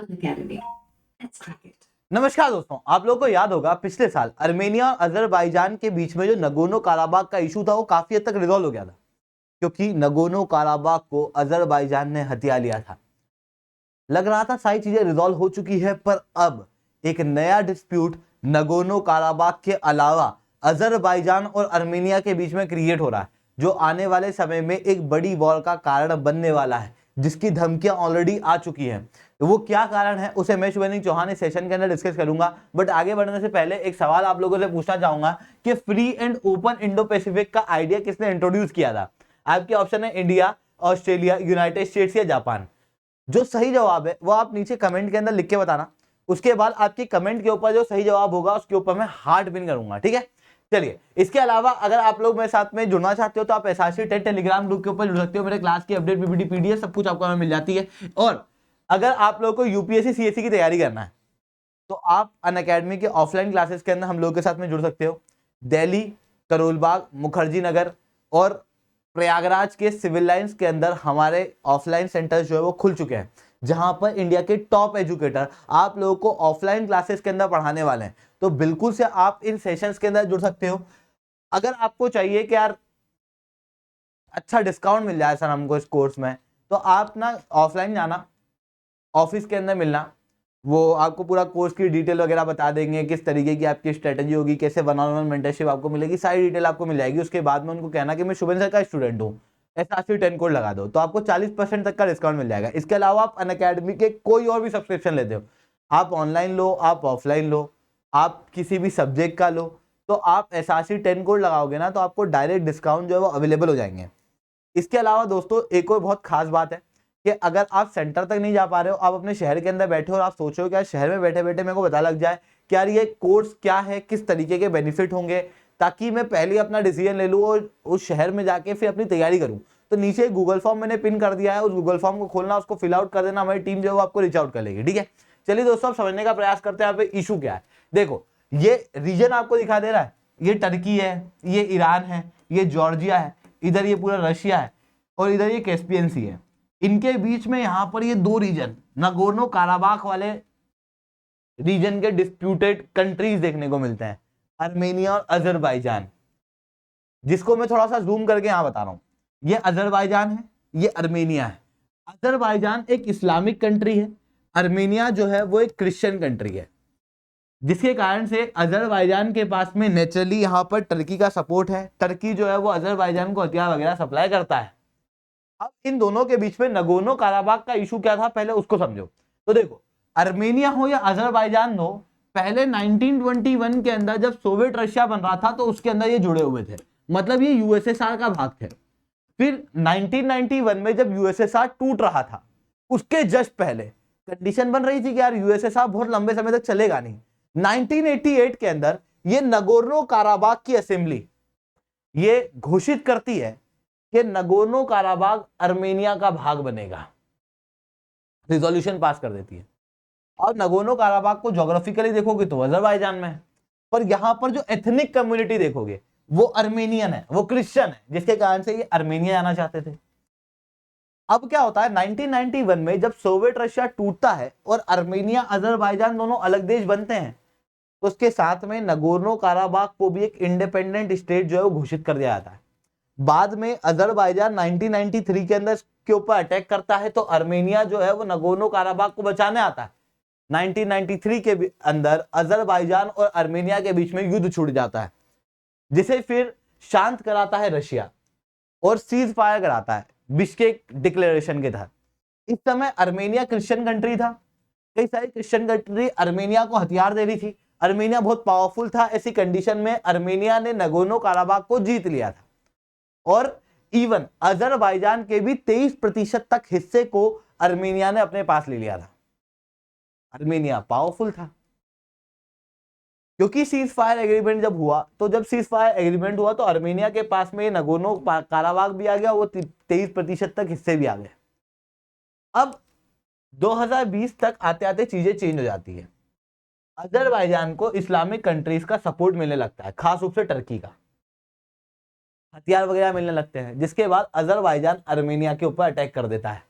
Academy. Let's crack it. नमस्कार दोस्तों, आप लोगों को याद होगा पिछले साल अर्मेनिया और अजरबैजान के बीच में जो नगोर्नो काराबाग का इशू था वो काफी हद तक रिजॉल्व हो गया था, क्योंकि नगोर्नो काराबाग को अजरबैजान ने हथिया लिया था। लग रहा था सारी चीजें रिजॉल्व हो चुकी है, पर अब एक नया डिस्प्यूट नगोर्नो काराबाग के अलावा अजरबैजान और अर्मेनिया के बीच में क्रिएट हो रहा है, जो आने वाले समय में एक बड़ी वॉर का कारण बनने वाला है, जिसकी धमकियां ऑलरेडी आ चुकी हैं। तो वो क्या कारण है उसे मैं शुभेंदु चौहान इस सेशन के अंदर डिस्कस करूंगा। बट आगे बढ़ने से पहले एक सवाल आप लोगों से पूछना चाहूंगा कि free and open Indo Pacific का आइडिया किसने इंट्रोड्यूस किया था? आपके ऑप्शन है इंडिया, ऑस्ट्रेलिया, यूनाइटेड स्टेट्स या जापान। जो सही जवाब है वो आप नीचे कमेंट के अंदर लिख के बताना। उसके बाद आपके कमेंट के ऊपर जो सही जवाब होगा उसके ऊपर मैं हार्ट पिन करूंगा, ठीक है। चलिए, इसके अलावा अगर आप लोग मेरे साथ में जुड़ना चाहते हो तो आप एसआरसी टेट टेलीग्राम ग्रुप के ऊपर जुड़ सकते हो। मेरे क्लास की अपडेट, पीपीटी, पीडीएफ सब कुछ आपको मिल जाती है। और अगर आप लोगों को यूपीएससी सीएससी की तैयारी करना है तो आप अनअकैडमी के ऑफलाइन क्लासेस के अंदर हम लोगों के साथ में जुड़ सकते हो। दिल्ली, करोलबाग, मुखर्जी नगर और प्रयागराज के सिविल लाइंस के अंदर हमारे ऑफलाइन सेंटर्स जो है वो खुल चुके हैं, जहां पर इंडिया के टॉप एजुकेटर आप लोगों को ऑफलाइन क्लासेस के अंदर पढ़ाने वाले हैं। तो बिल्कुल से आप इन सेशंस के अंदर जुड़ सकते हो। अगर आपको चाहिए कि यार अच्छा डिस्काउंट मिल जाए सर हमको इस कोर्स में, तो आप ना ऑफलाइन जाना, ऑफिस के अंदर मिलना, वो आपको पूरा कोर्स की डिटेल वगैरह बता देंगे, किस तरीके की आपकी स्ट्रेटेजी होगी, कैसे वन ऑन वन मेंटरशिप आपको मिलेगी, सारी डिटेल आपको मिल जाएगी। उसके बाद में उनको कहना कि मैं शुभेंद्र सर का स्टूडेंट हूँ, एसआरसी 10 कोड लगा दो, तो आपको 40% तक का डिस्काउंट मिल जाएगा। इसके अलावा आप अनअकैडमी के कोई और भी सब्सक्रिप्शन लेते हो, आप ऑनलाइन लो, आप ऑफलाइन लो, आप किसी भी सब्जेक्ट का लो, तो आप एसआरसी 10 कोड लगाओगे ना तो आपको डायरेक्ट डिस्काउंट जो है वो अवेलेबल हो जाएंगे। इसके अलावा दोस्तों एक और बहुत खास बात है कि अगर आप सेंटर तक नहीं जा पा रहे हो, आप अपने शहर के अंदर बैठे हो और आप सोच रहे हो कि यार शहर में बैठे बैठे मेरे को पता लग जाए कि यार ये कोर्स क्या है, किस तरीके के बेनिफिट होंगे, ताकि मैं पहले अपना डिसीजन ले लूँ और उस शहर में जाके फिर अपनी तैयारी करूँ, तो नीचे गूगल फॉर्म मैंने पिन कर दिया है, उस गूगल फॉर्म को खोलना, उसको फिल आउट कर देना, हमारी टीम जो है वो आपको रीच आउट कर लेगी, ठीक है। चलिए दोस्तों, अब समझने का प्रयास करते हैं यहाँ पे इशू क्या है। देखो, ये रीजन आपको दिखा दे रहा है, ये टर्की है, ये ईरान है, ये जॉर्जिया है, इधर ये पूरा रशिया है और इधर ये कैस्पियन सी है। इनके बीच में यहां पर ये दो रीजन, नगोर्नो काराबाख वाले रीजन के डिस्प्यूटेड कंट्रीज देखने को मिलते हैं, अर्मेनिया और अजरबैजान, जिसको मैं थोड़ा सा जूम करके यहां बता रहा हूं। ये अजरबैजान है, ये अर्मेनिया है। अजरबैजान एक इस्लामिक कंट्री है, अर्मेनिया जो है वो एक क्रिश्चियन कंट्री है, जिसके कारण से अजरबैजान के पास में नेचुरली यहां पर टर्की का सपोर्ट है। टर्की जो है वो अजरबैजान को हथियार वगैरह सप्लाई करता है। अब इन दोनों के बीच में नगोर्नो काराबाख का इशू क्या था, पहले उसको समझो। तो देखो, अर्मेनिया हो या अजरबैजान हो, पहले 1921 के अंदर जब सोवियत रशिया बन रहा था तो उसके अंदर ये जुड़े हुए थे, मतलब ये यूएसएसआर का भाग थे। फिर 1991 में जब यूएसएसआर टूट रहा था, उसके जस्ट पहले कंडीशन बन रही थी कि यार यूएसएसआर बहुत लंबे समय तक चलेगा नहीं। 1988 के अंदर ये नगोर्नो काराबाख की असेंबली ये घोषित करती है कि नगोर्नो काराबाग अर्मेनिया का भाग बनेगा, रिजोल्यूशन पास कर देती है। और नगोर्नो काराबाग को ज्योग्राफिकली देखोगे तो अजरबैजान में है, पर यहां पर जो एथनिक कम्युनिटी देखोगे वो अर्मेनियन है, वो क्रिश्चियन है, जिसके कारण से ये अर्मेनिया जाना चाहते थे। अब क्या होता है, 1991 में जब सोवियत रशिया टूटता है और अर्मेनिया अजरबैजान दोनों अलग देश बनते हैं, तो उसके साथ में नगोर्नो काराबाग को भी एक इंडिपेंडेंट स्टेट जो है वो घोषित कर दिया जाता है। बाद में अजरबैजान 1993 के अंदर के ऊपर अटैक करता है, तो अर्मेनिया जो है वो नगोर्नो काराबाग को बचाने आता है। 1993 के अंदर अजरबैजान और अर्मेनिया के बीच में युद्ध छूट जाता है, जिसे फिर शांत कराता है रशिया और सीज फायर कराता है बिश्केक डिक्लेरेशन के तहत। इस समय अर्मेनिया क्रिश्चियन कंट्री था, कई सारी क्रिश्चियन कंट्री अर्मेनिया को हथियार दे रही थी, अर्मेनिया बहुत पावरफुल था। ऐसी कंडीशन में अर्मेनिया ने नगोर्नो काराबाग को जीत लिया था और इवन अजरबैजान के भी 23% तक हिस्से को अर्मेनिया ने अपने पास ले लिया था। अर्मेनिया पावरफुल था क्योंकि सीज फायर एग्रीमेंट जब हुआ, तो जब सीज फायर एग्रीमेंट हुआ तो अर्मेनिया के पास में नगोर्नो काराबाग भी आ गया, वो 23% तक हिस्से भी आ गए। अब 2020 तक आते आते चीजें चेंज हो जाती है। अजरबैजान को इस्लामिक कंट्रीज का सपोर्ट मिलने लगता है, खास रूप से टर्की का, हथियार वगैरह मिलने लगते हैं, जिसके बाद अजरबैजान अर्मेनिया के ऊपर अटैक कर देता है।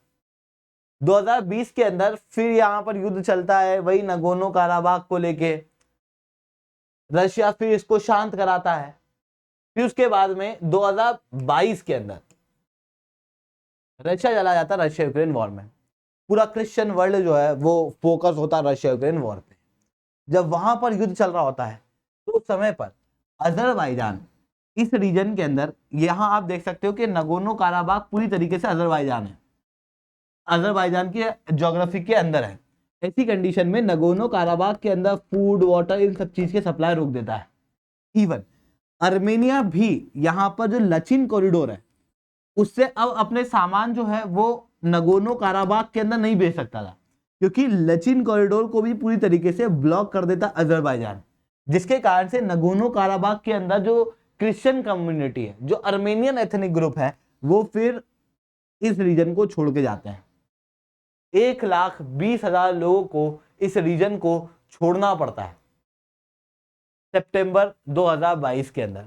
2020 के अंदर फिर यहाँ पर युद्ध चलता है वही नगोर्नो काराबाख को लेके। रशिया फिर इसको शांत कराता है। फिर उसके बाद में 2022 के अंदर रशिया चला जाता है रशिया यूक्रेन वॉर में। पूरा क्रिश्चियन वर्ल्ड जो है वो फोकस होता है रशिया यूक्रेन वॉर पे। जब वहां पर युद्ध चल रहा होता है तो उस समय पर अजरबैजान इस रीजन के अंदर, यहां आप देख सकते हो कि नगोर्नो काराबाख पूरी तरीके से अजरबैजान है, अजरबैजान की ज्योग्राफी के अंदर है। ऐसी कंडीशन में नगोर्नो काराबाख के अंदर फूड, वाटर, इन सब चीज के सप्लाई रोक देता है। इवन आर्मेनिया भी यहाँ पर जो लचिन कॉरिडोर है उससे अब अपने सामान जो है वो नगोर्नो काराबाख के अंदर नहीं भेज सकता था, क्योंकि लचिन कॉरिडोर को भी पूरी तरीके से ब्लॉक कर देता अजरबैजान, जिसके कारण से नगोर्नो काराबाख के अंदर जो क्रिश्चियन कम्युनिटी है, जो आर्मेनियन एथनिक ग्रुप है, वो फिर इस रीजन को छोड़ के जाते हैं। 1,20,000 लोगों को इस रीजन को छोड़ना पड़ता है सितंबर 2022 के अंदर।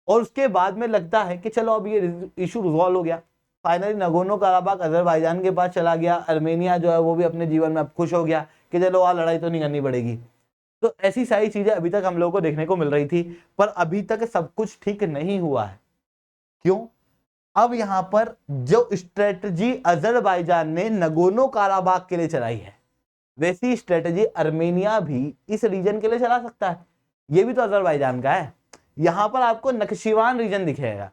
और उसके बाद में लगता है कि चलो अब ये इशू रिजॉल्व हो गया, फाइनली नगोर्नो काराबाख अजरबैजान के पास चला गया। आर्मेनिया जो है वो भी अपने जीवन में अब खुश हो गया कि चलो वहां लड़ाई तो नहीं करनी पड़ेगी। तो ऐसी सारी चीजें अभी तक हम लोगों को देखने को मिल रही थी, पर अभी तक सब कुछ ठीक नहीं हुआ है। क्यों? अब यहाँ पर जो स्ट्रेटजी अजरबैजान ने नगोर्नो काराबाख के लिए चलाई है, वैसी स्ट्रेटजी आर्मेनिया भी इस रीजन के लिए चला सकता है। ये भी तो अजरबैजान का है। यहाँ पर आपको नखशिवान रीजन दिखेगा,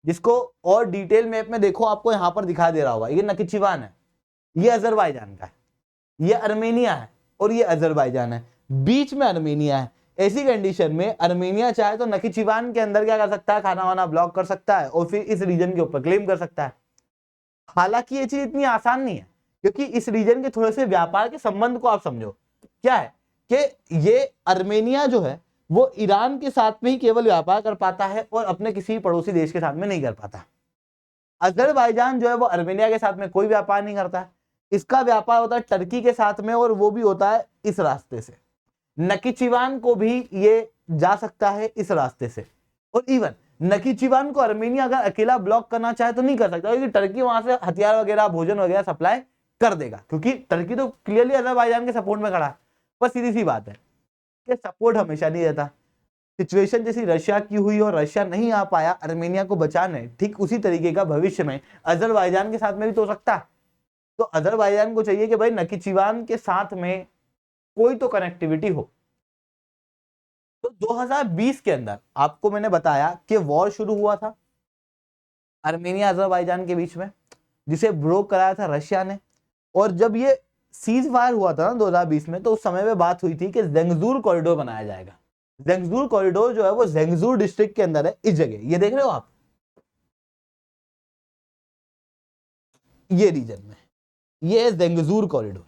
जिसको और डिटेल मैप में देखो आपको यहाँ पर दिखा दे रहा होगा। ये नखशिवान है, ये अजरबैजान का है, ये आर्मेनिया है और ये अजरबैजान है, बीच में आर्मेनिया है। ऐसी कंडीशन में आर्मेनिया चाहे तो नखशिवान के अंदर क्या कर सकता है, खाना वाना ब्लॉक कर सकता है और फिर इस रीजन के ऊपर क्लेम कर सकता है। हालांकि ये चीज इतनी आसान नहीं है, क्योंकि इस रीजन के थोड़े से व्यापार के संबंध को आप समझो। क्या है कि ये आर्मेनिया जो है वो ईरान के साथ में ही केवल व्यापार कर पाता है और अपने किसी पड़ोसी देश के साथ में नहीं कर पाता। अजरबैजान जो है वो आर्मेनिया के साथ में कोई व्यापार नहीं करता है। इसका व्यापार होता है टर्की के साथ में, और वो भी होता है इस रास्ते से। नखीचिवान को भी ये जा सकता है इस रास्ते से। और इवन नखीचिवान को आर्मेनिया अगर अकेला ब्लॉक करना चाहे तो नहीं कर सकता, क्योंकि टर्की वहां से हथियार वगैरह, भोजन वगैरह सप्लाई कर देगा, क्योंकि टर्की तो क्लियरली अजरबैजान के सपोर्ट में खड़ा है। पर सीधी सी बात है कि सपोर्ट हमेशा नहीं रहता। सिचुएशन जैसी रशिया की हुई और रशिया नहीं आ पाया आर्मेनिया को बचाने, ठीक उसी तरीके का भविष्य में अजरबैजान के साथ में भी तो हो सकता है। तो अजरबैजान को चाहिए कि भाई नखीचिवान के साथ में कोई तो कनेक्टिविटी हो। तो 2020 के अंदर आपको मैंने बताया कि वॉर शुरू हुआ था आर्मेनिया अजरबैजान के बीच में, जिसे ब्रोक कराया था रशिया ने। और जब ये सीज फायर हुआ था ना 2020 में, तो उस समय में बात हुई थी कि जेंगजूर कॉरिडोर बनाया जाएगा। जेंगजूर कॉरिडोर जो है वो जेंगजूर डिस्ट्रिक्ट के अंदर है, इस जगह ये देख रहे हो आप, ये रीजन में ये है जेंगजूर कॉरिडोर,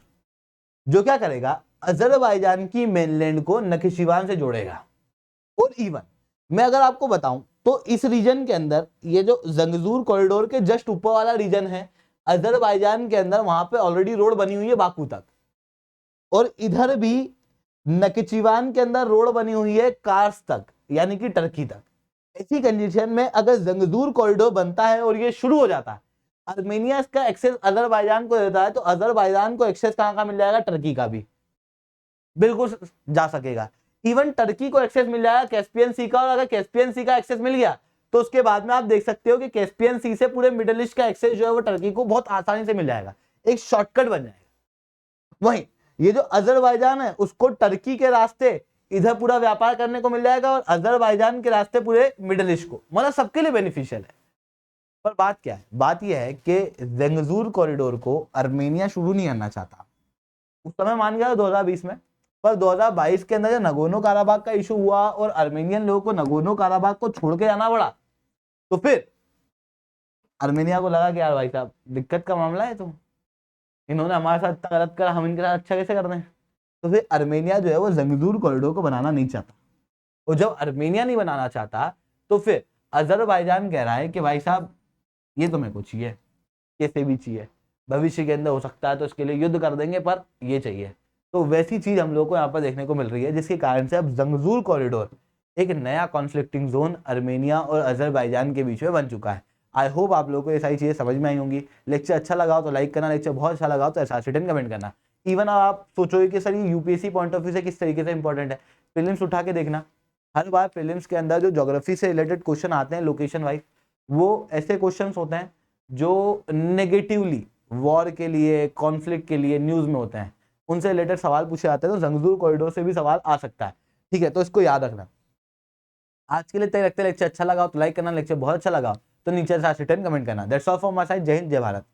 जो क्या करेगा, अजरबैजान की मेनलैंड को नखीचिवान से जोड़ेगा। और इवन मैं अगर आपको बताऊं तो इस रीजन के अंदर ये जो जेंगजूर कॉरिडोर के जस्ट ऊपर वाला रीजन है अजरबैजान के अंदर, वहां पे ऑलरेडी रोड बनी हुई है बाकू तक, और इधर भी नखीचिवान के अंदर रोड बनी हुई है कार्स तक, यानी कि टर्की तक। ऐसी कंडीशन में अगर जेंगजूर कॉरिडोर बनता है और ये शुरू हो जाता है, आर्मेनिया इसका एक्सेस अजरबैजान को देता है, तो अजरबैजान को एक्सेस कहां का मिल जाएगा, टर्की का भी बिल्कुल जा सकेगा। इवन टर्की को एक्सेस मिल जाएगा कैस्पियन सी का, और अगर कैस्पियन सी का एक्सेस मिल गया तो उसके बाद में आप देख सकते हो कि कैस्पियन सी से पूरे मिडिल ईस्ट का एक्सेस जो है वो टर्की को बहुत आसानी से मिल जाएगा, एक शॉर्टकट बन जाएगा। वहीं ये जो अजरबैजान है उसको टर्की के रास्ते इधर पूरा व्यापार करने को मिल जाएगा, और अजरबैजान के रास्ते पूरे मिडिल ईस्ट को, मतलब सबके लिए बेनिफिशियल है। पर बात क्या है, बात यह है कि जेंगजूर कॉरिडोर को आर्मेनिया शुरू नहीं करना चाहता। उस समय मान गया 2020 में, पर 2022 के अंदर नगोर्नो काराबाख का इशू हुआ और आर्मेनियन लोगों को नगोर्नो काराबाख को छोड़ के जाना पड़ा, तो फिर आर्मेनिया को लगा कि यार भाई साहब दिक्कत का मामला है, तो इन्होंने हमारे साथ इतना गलत करा, हम इनके साथ अच्छा कैसे कर दें। तो फिर आर्मेनिया जो है वो जेंगजूर कॉरिडोर को बनाना नहीं चाहता, और जब आर्मेनिया नहीं बनाना चाहता तो फिर अजरबैजान कह रहा है कि भाई साहब ये तो मेरे को चाहिए, कैसे भी चाहिए, भविष्य के अंदर हो सकता है तो इसके लिए युद्ध कर देंगे, पर ये चाहिए। तो वैसी चीज हम लोग को यहाँ पर देखने को मिल रही है, जिसके कारण से अब जेंगजूर कॉरिडोर एक नया कॉन्फ्लिक्टिंग जोन आर्मेनिया और अजरबैजान के बीच में बन चुका है। आई होप आप लोगों को ये सारी चीज़ें समझ में आई होंगी। लेक्चर अच्छा लगा हो तो लाइक करना, लेक्चर बहुत अच्छा लगा हो तो ऐसा रिटर्न कमेंट करना। इवन आप सोचोगे कि सर ये यूपीएससी पॉइंट ऑफ व्यू से किस तरीके से इंपॉर्टेंट है, प्रीलिम्स उठा के देखना। हर बार प्रीलिम्स के अंदर जो ज्योग्राफी से रिलेटेड क्वेश्चन आते हैं लोकेशन वाइज, वो ऐसे क्वेश्चन होते हैं जो नेगेटिवली वॉर के लिए, कॉन्फ्लिक्ट के लिए न्यूज में होते हैं, उनसे रिलेटेड सवाल पूछे जाते हैं। तो जंगजूर कॉरिडोर से भी सवाल आ सकता है, ठीक है, तो इसको याद रखना। आज के लिए तय रखते, लेक्चर अच्छा लगा हो तो लाइक करना, लेक्चर बहुत अच्छा लगा हो तो नीचे रिटर्न कमेंट करना। That's all for my side. जय हिंद, जय भारत।